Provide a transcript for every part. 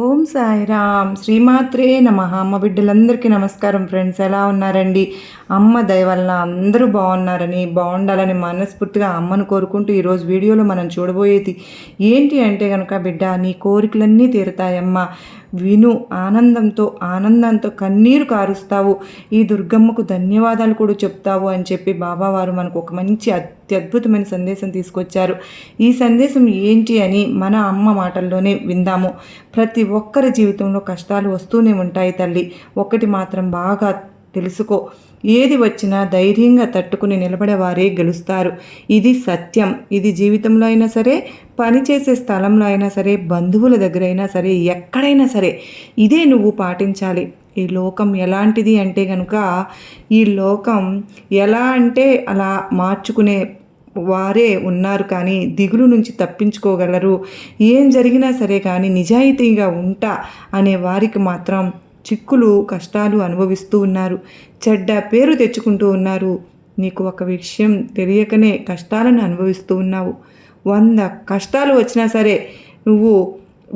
ఓం సాయిరామ్ శ్రీమాత్రే నమః. అమ్మ బిడ్డలందరికీ నమస్కారం ఫ్రెండ్స్. ఎలా ఉన్నారండి? అమ్మ దయ వలన అందరూ బాగున్నారని బాగుండాలని మనస్ఫూర్తిగా అమ్మను కోరుకుంటూ ఈరోజు వీడియోలో మనం చూడబోయేది ఏంటి అంటే కనుక, బిడ్డ నీ కోరికలన్నీ తీరుతాయమ్మా, విను, ఆనందంతో కన్నీరు కారుస్తావు, ఈ దుర్గమ్మకు ధన్యవాదాలు కూడా చెప్తావు అని చెప్పి బాబావారు మనకు ఒక మంచి అత్యద్భుతమైన సందేశం తీసుకొచ్చారు. ఈ సందేశం ఏంటి అని మన అమ్మ మాటల్లోనే విందాము. ప్రతి ఒక్కరి జీవితంలో కష్టాలు వస్తూనే ఉంటాయి తల్లి. ఒకటి మాత్రం బాగా తెలుసుకో, ఏది వచ్చినా ధైర్యంగా తట్టుకుని నిలబడేవారే గెలుస్తారు. ఇది సత్యం. ఇది జీవితంలో అయినా సరే, పనిచేసే స్థలంలో అయినా సరే, బంధువుల దగ్గర అయినా సరే, ఎక్కడైనా సరే ఇదే నువ్వు పాటించాలి. ఈ లోకం ఎలాంటిది అంటే కనుక, ఈ లోకం ఎలా అంటే అలా మార్చుకునే వారే ఉన్నారు, కానీ దిగులు నుంచి తప్పించుకోగలరు. ఏం జరిగినా సరే కానీ నిజాయితీగా ఉంటా అనే వారికి మాత్రం చిక్కులు కష్టాలు అనుభవిస్తూ ఉన్నారు, చెడ్డ పేరు తెచ్చుకుంటూ ఉన్నారు. నీకు ఒక విషయం తెలియకనే కష్టాలను అనుభవిస్తూ ఉన్నావు. 100 కష్టాలు వచ్చినా సరే, నువ్వు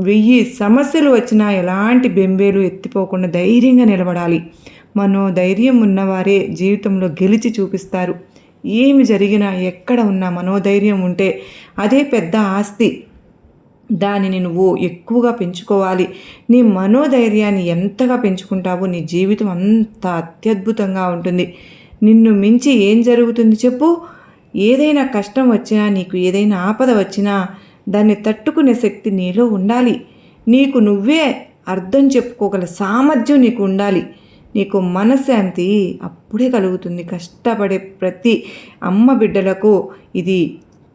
1000 సమస్యలు వచ్చినా ఎలాంటి బెంబేలు ఎత్తిపోకుండా ధైర్యంగా నిలబడాలి. మనోధైర్యం ఉన్నవారే జీవితంలో గెలిచి చూపిస్తారు. ఏమి జరిగినా ఎక్కడ ఉన్నా మనోధైర్యం ఉంటే అదే పెద్ద ఆస్తి. దానిని నువ్వు ఎక్కువగా పెంచుకోవాలి. నీ మనోధైర్యాన్ని ఎంతగా పెంచుకుంటావో నీ జీవితం అంత అత్యద్భుతంగా ఉంటుంది. నిన్ను మించి ఏం జరుగుతుంది చెప్పు? ఏదైనా కష్టం వచ్చినా, నీకు ఏదైనా ఆపద వచ్చినా దాన్ని తట్టుకునే శక్తి నీలో ఉండాలి. నీకు నువ్వే అర్థం చెప్పుకోగల సామర్థ్యం నీకు ఉండాలి. నీకు మనశ్శాంతి అప్పుడే కలుగుతుంది. కష్టపడే ప్రతి అమ్మ బిడ్డలకు ఇది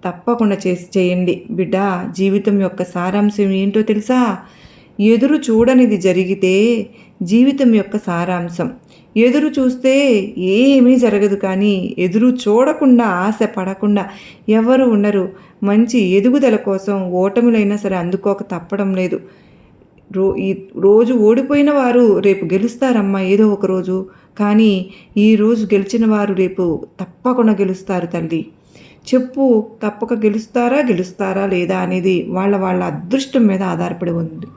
తప్పకుండా చేయండి. బిడ్డ, జీవితం యొక్క సారాంశం ఏంటో తెలుసా? ఎదురు చూడనిది జరిగితే జీవితం యొక్క సారాంశం. ఎదురు చూస్తే ఏమీ జరగదు, కానీ ఎదురు చూడకుండా ఆశ పడకుండా ఎవరు ఉండరు. మంచి ఎదుగుదల కోసం ఓటములైనా సరే అందుకోక తప్పడం లేదు. రోజు ఓడిపోయిన వారు రేపు గెలుస్తారమ్మా ఏదో ఒక రోజు, కానీ ఈరోజు గెలిచిన వారు రేపు తప్పకుండా గెలుస్తారు తల్లి. చెప్పు, తప్పక గెలుస్తారా లేదా అనేది వాళ్ళ అదృష్టం మీద ఆధారపడి ఉంది.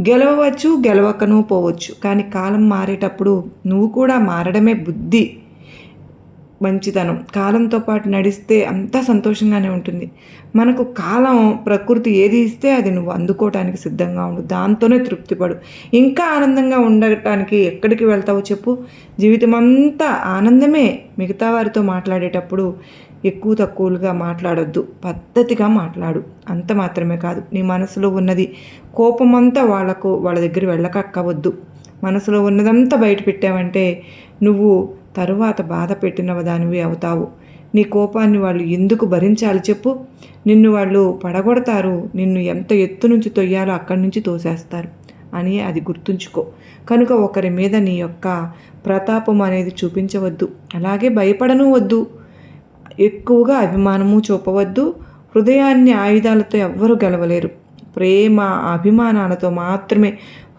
గెలవచ్చు, గెలవకనూ పోవచ్చు, కానీ కాలం మారేటప్పుడు నువ్వు కూడా మారడమే బుద్ధి, మంచితనం. కాలంతో పాటు నడిస్తే అంతా సంతోషంగానే ఉంటుంది. మనకు కాలం, ప్రకృతి ఏది ఇస్తే అది నువ్వు అందుకోవటానికి సిద్ధంగా ఉండు. దాంతోనే తృప్తిపడు. ఇంకా ఆనందంగా ఉండటానికి ఎక్కడికి వెళ్తావో చెప్పు? జీవితం అంతా ఆనందమే. మిగతా వారితో మాట్లాడేటప్పుడు ఎక్కువ తక్కువలుగా మాట్లాడొద్దు, పద్ధతిగా మాట్లాడు. అంత మాత్రమే కాదు, నీ మనసులో ఉన్నది కోపమంతా వాళ్ళ దగ్గర వెళ్ళకక్కవద్దు. మనసులో ఉన్నదంతా బయట పెట్టావంటే నువ్వు తరువాత బాధ పెట్టిన దానివి అవుతావు. నీ కోపాన్ని వాళ్ళు ఎందుకు భరించాలి చెప్పు? నిన్ను వాళ్ళు పడగొడతారు. నిన్ను ఎంత ఎత్తు నుంచి తొయ్యాలో అక్కడి నుంచి తోసేస్తారు అని అది గుర్తుంచుకో. కనుక ఒకరి మీద నీ యొక్క ప్రతాపం అనేది చూపించవద్దు. అలాగే భయపడను వద్దు. ఎక్కువగా అభిమానము చూపవద్దు. హృదయాన్ని ఆయుధాలతో ఎవ్వరూ గెలవలేరు. ప్రేమ, అభిమానాలతో మాత్రమే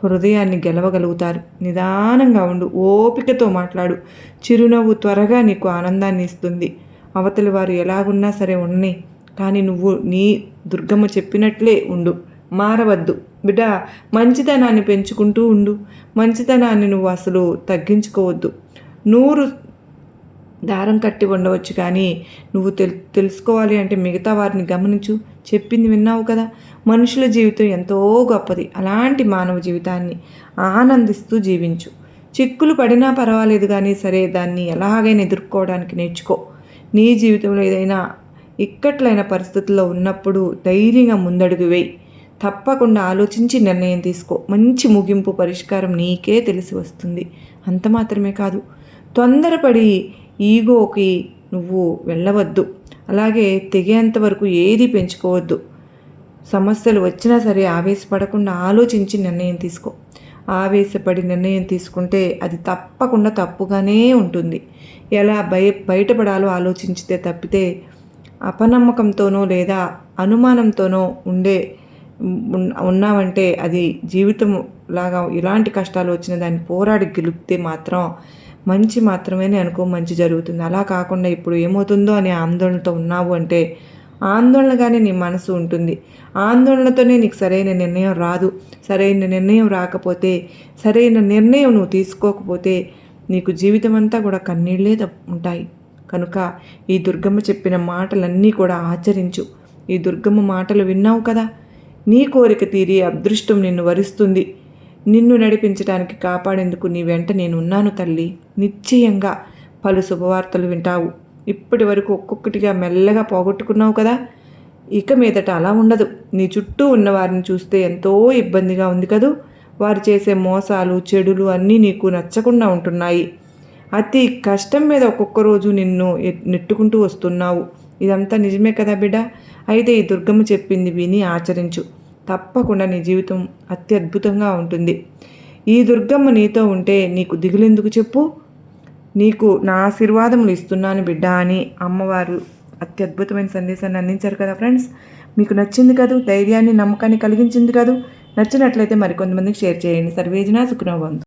హృదయాన్ని గెలవగలుగుతారు. నిదానంగా ఉండు, ఓపికతో మాట్లాడు. చిరునవ్వు త్వరగా నీకు ఆనందాన్ని ఇస్తుంది. అవతలి వారు ఎలాగున్నా సరే ఉండని, కానీ నువ్వు నీ దుర్గమ్మ చెప్పినట్లే ఉండు, మారవద్దు. బిడ్డ, మంచితనాన్ని పెంచుకుంటూ ఉండు. మంచితనాన్ని నువ్వు అసలు తగ్గించుకోవద్దు. 100 దారం కట్టి ఉండవచ్చు, కానీ నువ్వు తెలుసుకోవాలి అంటే మిగతా వారిని గమనించు. చెప్పింది విన్నావు కదా? మనుషుల జీవితం ఎంతో గొప్పది. అలాంటి మానవ జీవితాన్ని ఆనందిస్తూ జీవించు. చిక్కులు పడినా పర్వాలేదు, కానీ సరే దాన్ని ఎలాగైనా ఎదుర్కోవడానికి నేర్చుకో. నీ జీవితంలో ఏదైనా ఇక్కట్లైన పరిస్థితుల్లో ఉన్నప్పుడు ధైర్యంగా ముందడుగు వేయి. తప్పకుండా ఆలోచించి నిర్ణయం తీసుకో. మంచి ముగింపు, పరిష్కారం నీకే తెలిసి వస్తుంది. అంత మాత్రమే కాదు, తొందరపడి ఈగోకి నువ్వు వెళ్ళవద్దు. అలాగే తెగేంత వరకు ఏది పెంచుకోవద్దు. సమస్యలు వచ్చినా సరే ఆవేశపడకుండా ఆలోచించి నిర్ణయం తీసుకో. ఆవేశపడి నిర్ణయం తీసుకుంటే అది తప్పకుండా తప్పుగానే ఉంటుంది. ఎలా బయటపడాలో ఆలోచించితే తప్పితే అపనమ్మకంతోనో లేదా అనుమానంతోనో ఉన్నావంటే అది జీవితం లాగా ఇలాంటి కష్టాలు వచ్చిన దాన్ని పోరాడి గెలిపితే మాత్రం మంచి మాత్రమే అనుకో, మంచి జరుగుతుంది. అలా కాకుండా ఇప్పుడు ఏమవుతుందో అనే ఆందోళనతో ఉన్నావు అంటే ఆందోళనగానే నీ మనసు ఉంటుంది. ఆందోళనతోనే నీకు సరైన నిర్ణయం రాదు. సరైన నిర్ణయం రాకపోతే, సరైన నిర్ణయం నువ్వు తీసుకోకపోతే నీకు జీవితం అంతా కూడా కన్నీళ్ళే ఉంటాయి. కనుక ఈ దుర్గమ్మ చెప్పిన మాటలన్నీ కూడా ఆచరించు. ఈ దుర్గమ్మ మాటలు విన్నావు కదా, నీ కోరిక తీరి అదృష్టం నిన్ను వరిస్తుంది. నిన్ను నడిపించడానికి కాపాడేందుకు నీ వెంట నేను ఉన్నాను తల్లి. నిశ్చయంగా పలు శుభవార్తలు వింటావు. ఇప్పటి వరకు ఒక్కొక్కటిగా మెల్లగా పోగొట్టుకున్నావు కదా, ఇక మీదట అలా ఉండదు. నీ చుట్టూ ఉన్న వారిని చూస్తే ఎంతో ఇబ్బందిగా ఉంది కదూ. వారు చేసే మోసాలు చెడులు అన్నీ నీకు నచ్చకుండా ఉంటున్నాయి. అతి కష్టం మీద ఒక్కొక్క రోజు నిన్ను నెట్టుకుంటూ వస్తున్నావు. ఇదంతా నిజమే కదా బిడ్డ. అయితే ఈ దుర్గమ్మ చెప్పింది విని ఆచరించు. తప్పకుండా నీ జీవితం అత్యద్భుతంగా ఉంటుంది. ఈ దుర్గమ్మ నీతో ఉంటే నీకు దిగులెందుకు చెప్పు. నీకు నా ఆశీర్వాదములు ఇస్తున్నాను బిడ్డ అని అమ్మవారు అత్యద్భుతమైన సందేశాన్ని అందించారు కదా ఫ్రెండ్స్. మీకు నచ్చింది కదూ, ధైర్యాన్ని నమ్మకాన్ని కలిగించింది కదూ. నచ్చినట్లయితే మరికొంతమందికి షేర్ చేయండి. సర్వేజన సుఖినో భవంతు.